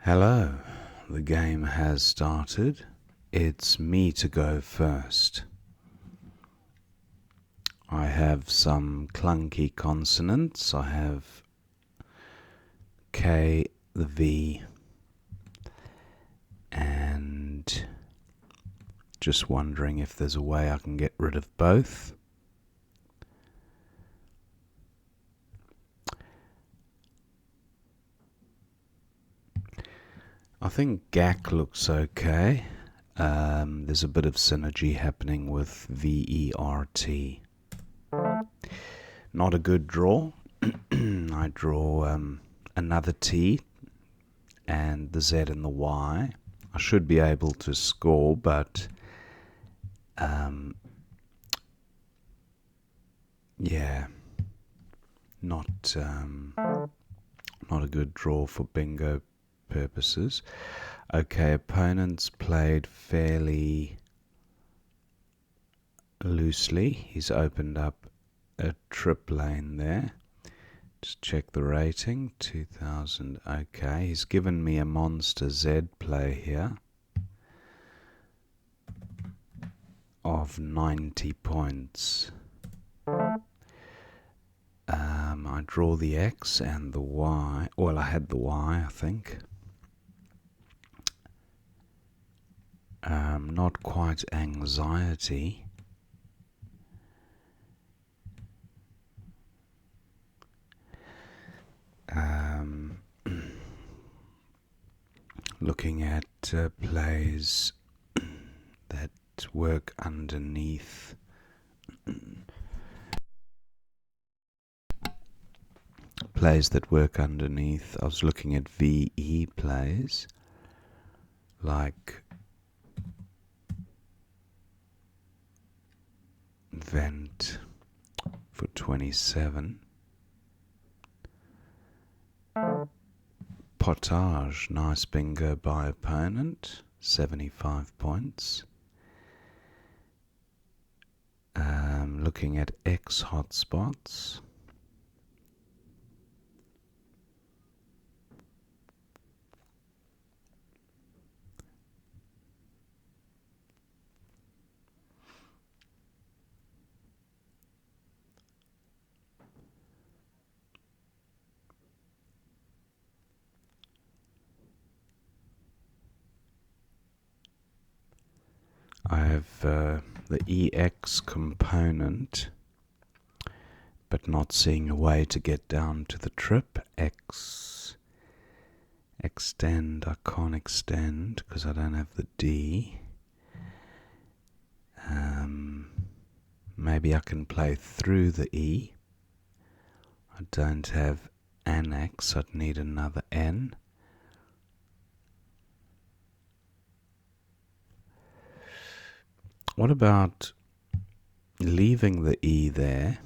Hello, the game has started. It's me to go first. I have some clunky consonants. I have K, the V, and just wondering if there's a way I can get rid of both. I think GAC looks okay. There's a bit of synergy happening with VERT. Not a good draw. I draw another T and the Z and the Y. I should be able to score, but yeah, not a good draw for bingo purposes. Okay, opponents played fairly loosely. He's opened up a trip lane there. Just check the rating, 2000. Okay, he's given me a monster Z play here of 90 points. I draw the X and the Y. Well, I had the Y, I think. Not quite anxiety. Looking at plays that work underneath. Plays that work underneath. I was looking at VE plays, like vent for 27. Potage, nice bingo by opponent, 75 points. Looking at X hotspots. I have the EX component, but not seeing a way to get down to the trip. Extend, I can't extend because I don't have the D. Maybe I can play through the E. I don't have an X, I'd need another N. What about leaving the E there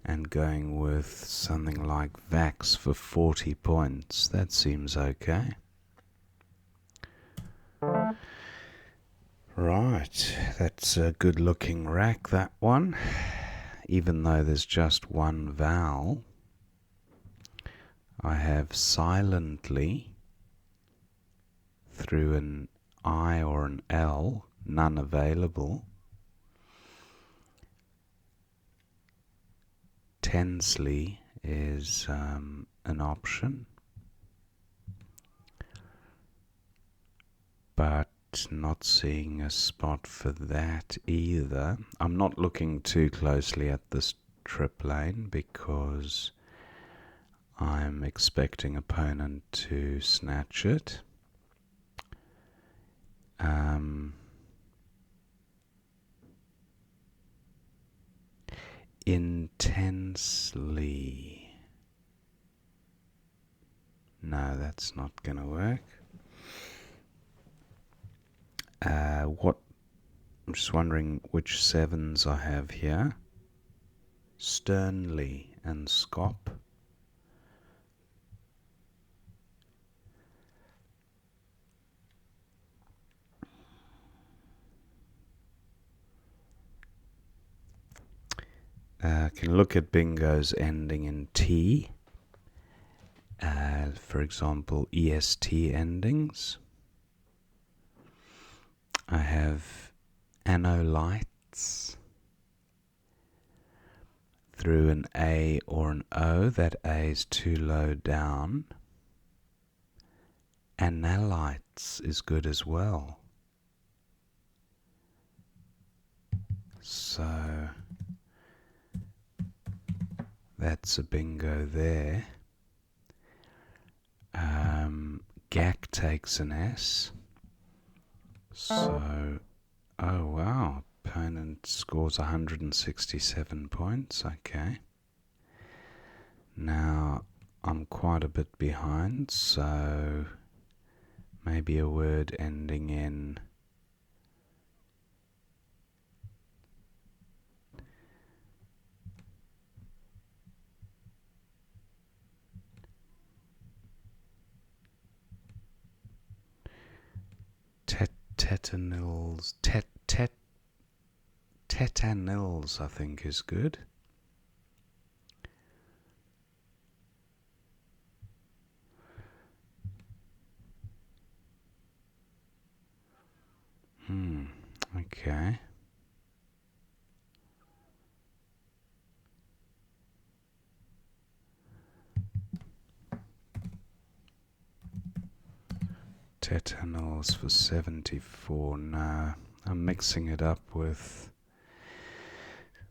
and going with something like Vax for 40 points? That seems okay. Right, that's a good looking rack, that one. Even though there's just one vowel, I have silently through an I or an L, none available. Tensely is an option, but not seeing a spot for that either. I'm not looking too closely at this trip lane because I'm expecting opponent to snatch it. Intensely. No, that's not going to work. I'm just wondering which sevens I have here. Sternly and Scop. Can look at bingos ending in T. For example, EST endings. I have analytes through an A or an O. That A is too low down. Analytes is good as well. So that's a bingo there. GAC takes an S. So, oh wow, opponent scores 167 points. Okay. Now, I'm quite a bit behind, so maybe a word ending in tetanils. Tetanils, I think, is good. Okay. Tetanils for 74. No, I'm mixing it up with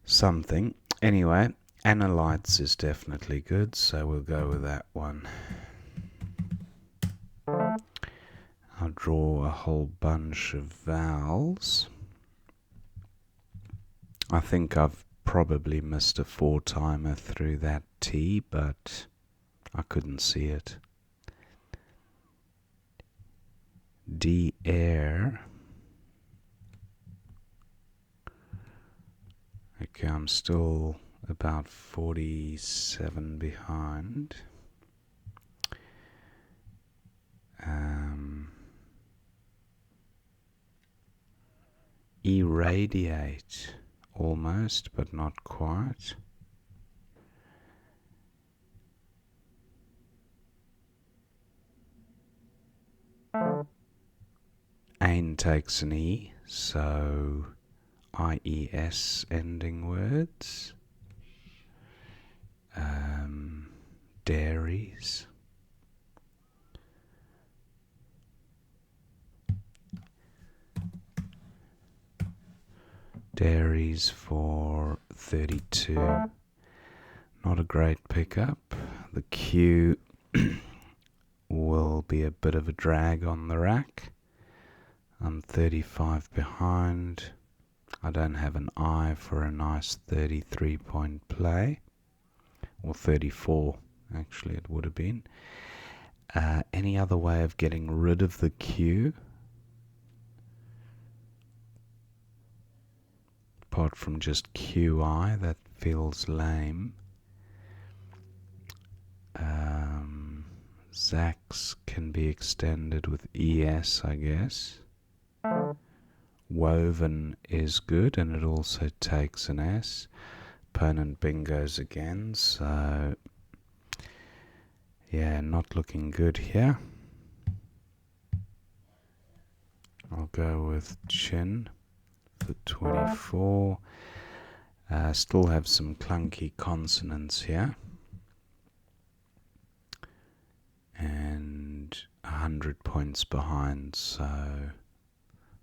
something. Anyway, analytes is definitely good, so we'll go with that one. I'll draw a whole bunch of vowels. I think I've probably missed a 4-timer through that T, but I couldn't see it. D air. Okay, I'm still about 47 behind. Irradiate, almost, but not quite. Ain takes an E, so IES ending words. Dairies. Dairies for 32. Not a great pickup. The Q will be a bit of a drag on the rack. I'm 35 behind. I don't have an I for a nice 33-point play. Or 34, actually it would have been. Any other way of getting rid of the Q? Apart from just QI, that feels lame. Zax can be extended with ES, I guess. Woven is good, and it also takes an S. Opponent bingos again, so yeah, not looking good here. I'll go with chin for 24. Still have some clunky consonants here. And 100 points behind, so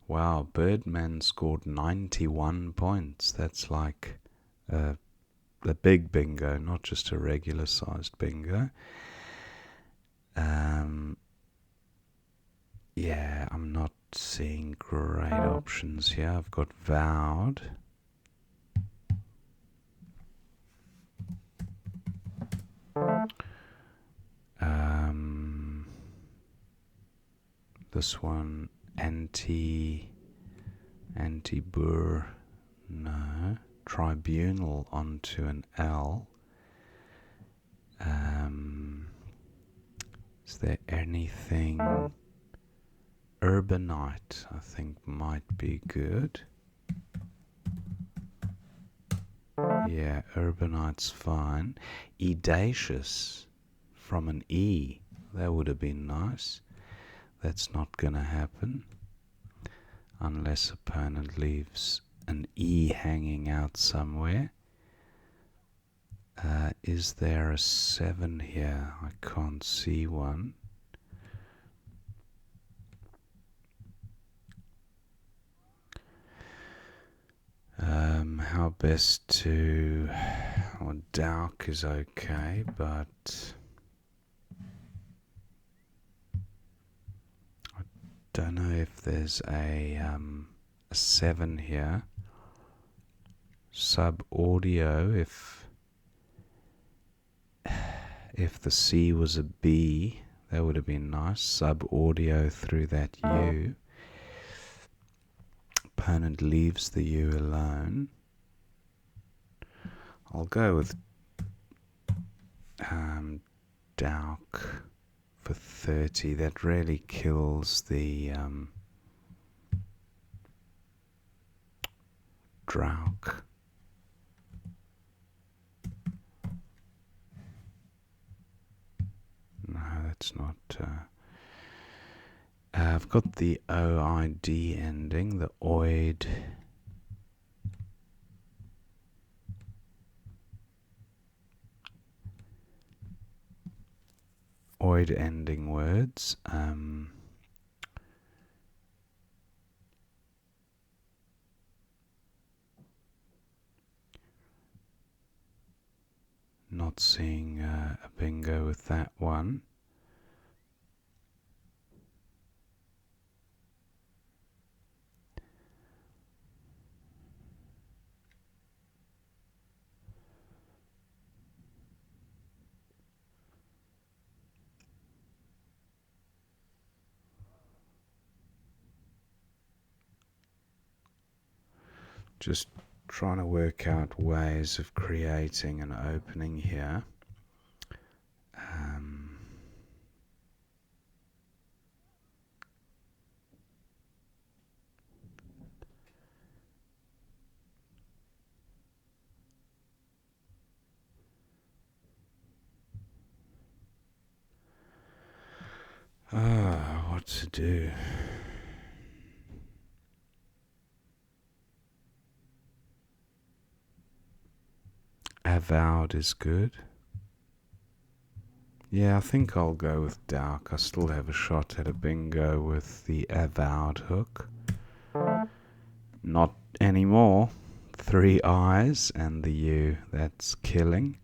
wow, Birdman scored 91 points. That's like a big bingo, not just a regular sized bingo. Yeah, I'm not seeing great options here. I've got vowed. This one, anti-bur, no. Tribunal onto an L. Is there anything? Urbanite, I think, might be good. Yeah, urbanite's fine. Edacious from an E. That would have been nice. That's not gonna happen unless opponent leaves an E hanging out somewhere. Is there a 7 here? I can't see one. How best to... Well, Dowk is okay, but... I don't know if there's a 7 here. Sub audio, if the C was a B, that would have been nice. Sub audio through that U. Opponent leaves the U alone. I'll go with Dowk for 30. That really kills the Drauk. No, that's not... I've got the OID ending, the OID. OID ending words. Not seeing a bingo with that one. Just trying to work out ways of creating an opening here. What to do? Avowed is good. Yeah, I think I'll go with Dowk. I still have a shot at a bingo with the avowed hook. Not anymore. 3 eyes and the U. That's killing.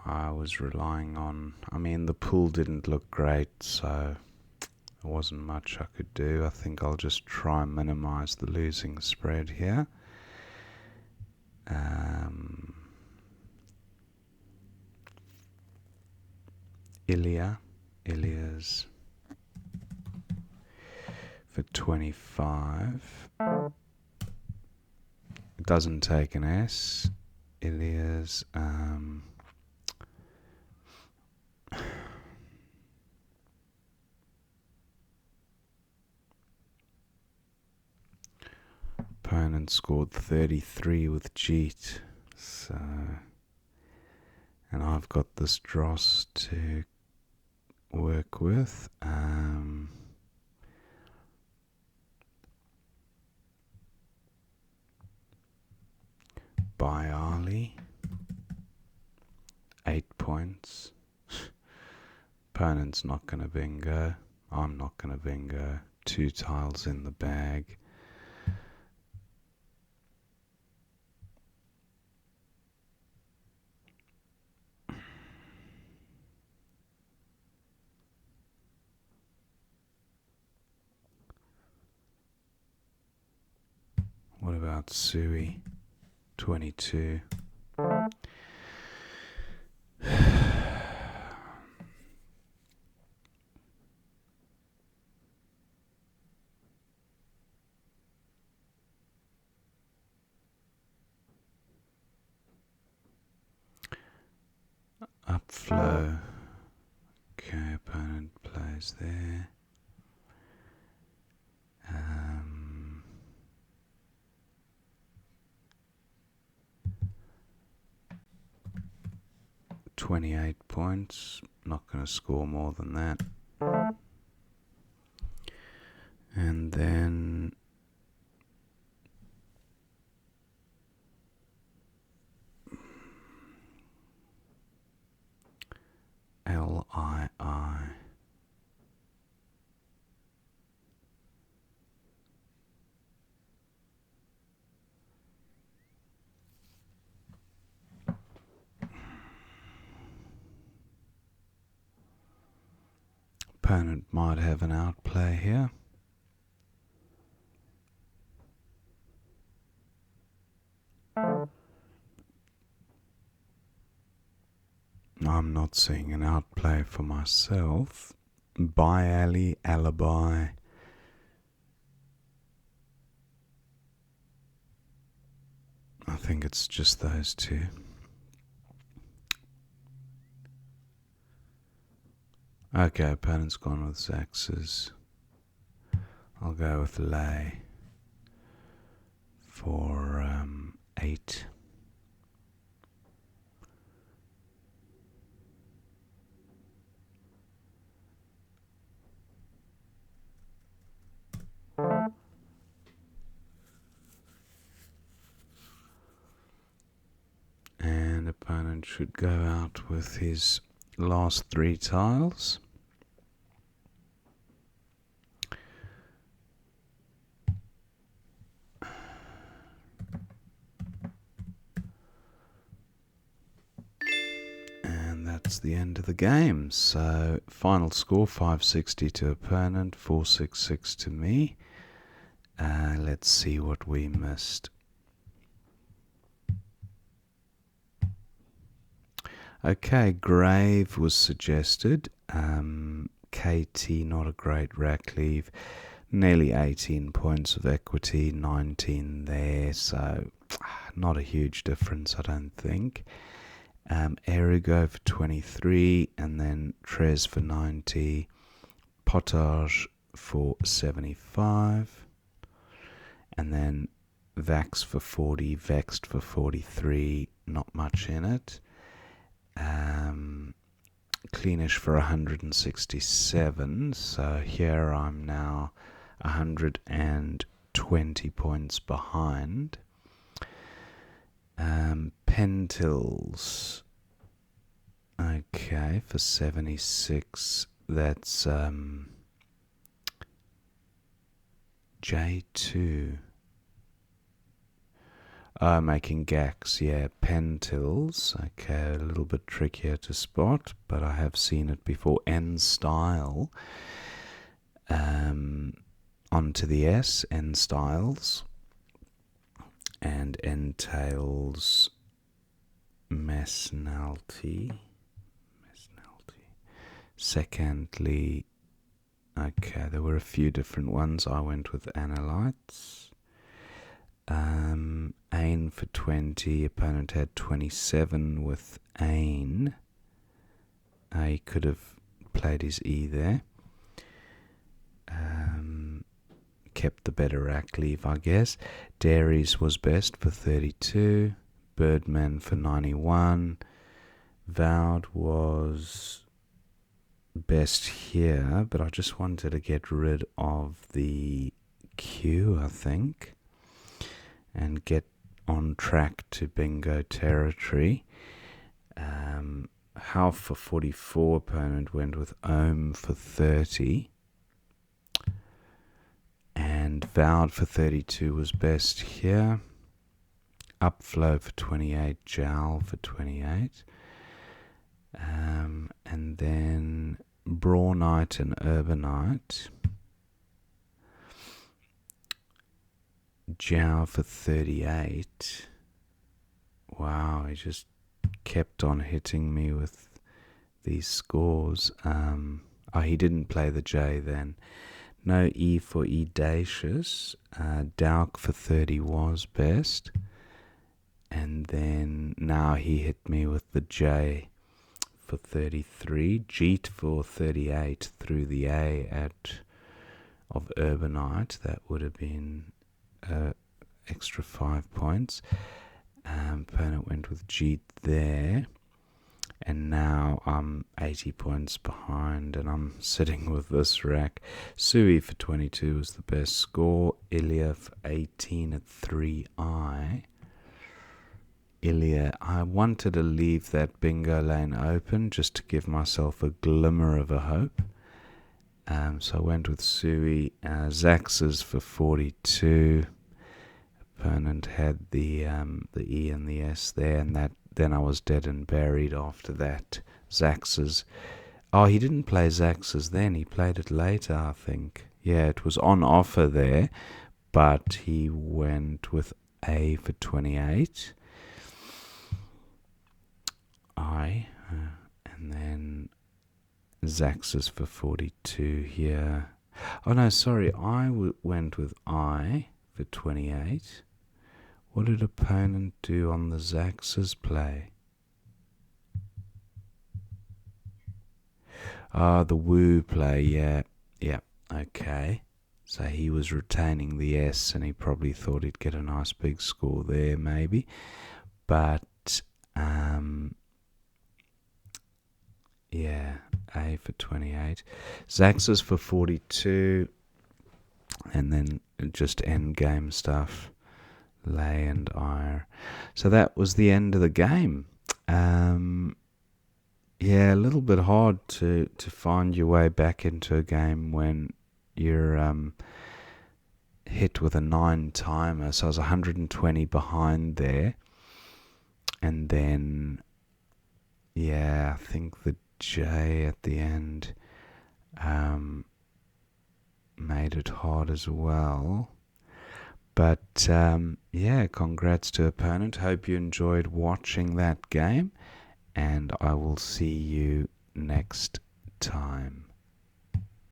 I was relying on... I mean, the pool didn't look great, so there wasn't much I could do. I think I'll just try and minimize the losing spread here. Ilia's for 25. It doesn't take an S. Ilia's opponent scored 33 with Jeet, so, and I've got this dross to work with. By Ali, 8 points. Opponent's not going to bingo. I'm not going to bingo. 2 tiles in the bag. What about Sui? 22. Upflow. Okay, opponent plays there. 28 points. Not going to score more than that. And then L-I-I. Opponent might have an outplay here. I'm not seeing an outplay for myself. By alley, alibi. I think it's just those two. Okay, opponent's gone with Zax's. I'll go with lay for 8. And opponent should go out with his last 3 tiles. And that's the end of the game. So final score 560 to opponent, 466 to me. Let's see what we missed. Okay, Grave was suggested. KT, not a great rack leave. Nearly 18 points of equity, 19 there, so not a huge difference, I don't think. Erigo for 23, and then Trez for 90, Potage for 75, and then Vax for 40, Vexed for 43, not much in it. Cleanish for 167, so here I'm now 120 points behind. Pentils, okay, for 76, that's J2. Making gax, yeah, Pentils, okay, a little bit trickier to spot, but I have seen it before. N style, onto the S, N styles, and entails Mesnalty. Secondly, okay, there were a few different ones. I went with Analytes. Ain for 20, opponent had 27 with Ain. He could have played his E there. Kept the better rack leave, I guess. Dairies was best for 32. Birdman for 91. Vowed was best here, but I just wanted to get rid of the Q, I think, and get on track to bingo territory. Half for 44, opponent went with Ohm for 30. And Vowed for 32 was best here. Upflow for 28, Jowl for 28. And then Brawnite and Urbanite. Jow for 38. Wow, he just kept on hitting me with these scores. He didn't play the J then. No E for Edacious. Dauk for 30 was best. And then now he hit me with the J for 33. Jeet for 38 through the A of Urbanite. That would have been extra 5 points. Opponent went with Jeet there. And now I'm 80 points behind, and I'm sitting with this rack. Sui for 22 was the best score. Ilya for 18 at 3i. Ilya, I wanted to leave that bingo lane open just to give myself a glimmer of a hope. So I went with Sui. Zax's for 42. Opponent had the E and the S there, and then I was dead and buried after that. Zax's. Oh, he didn't play Zax's then. He played it later, I think. Yeah, it was on offer there, but he went with A for 28. And then Zax's for 42 here. Oh no, sorry, I went with I for 28. What did opponent do on the Zax's play? The Woo play, yeah, okay. So he was retaining the S, and he probably thought he'd get a nice big score there, maybe. But, yeah, A for 28. Zax's for 42. And then just end game stuff. Lay and ire. So that was the end of the game. Yeah, a little bit hard to find your way back into a game when you're hit with a 9 timer. So I was 120 behind there. And then, yeah, I think the J at the end made it hard as well. But yeah, congrats to opponent. Hope you enjoyed watching that game, and I will see you next time.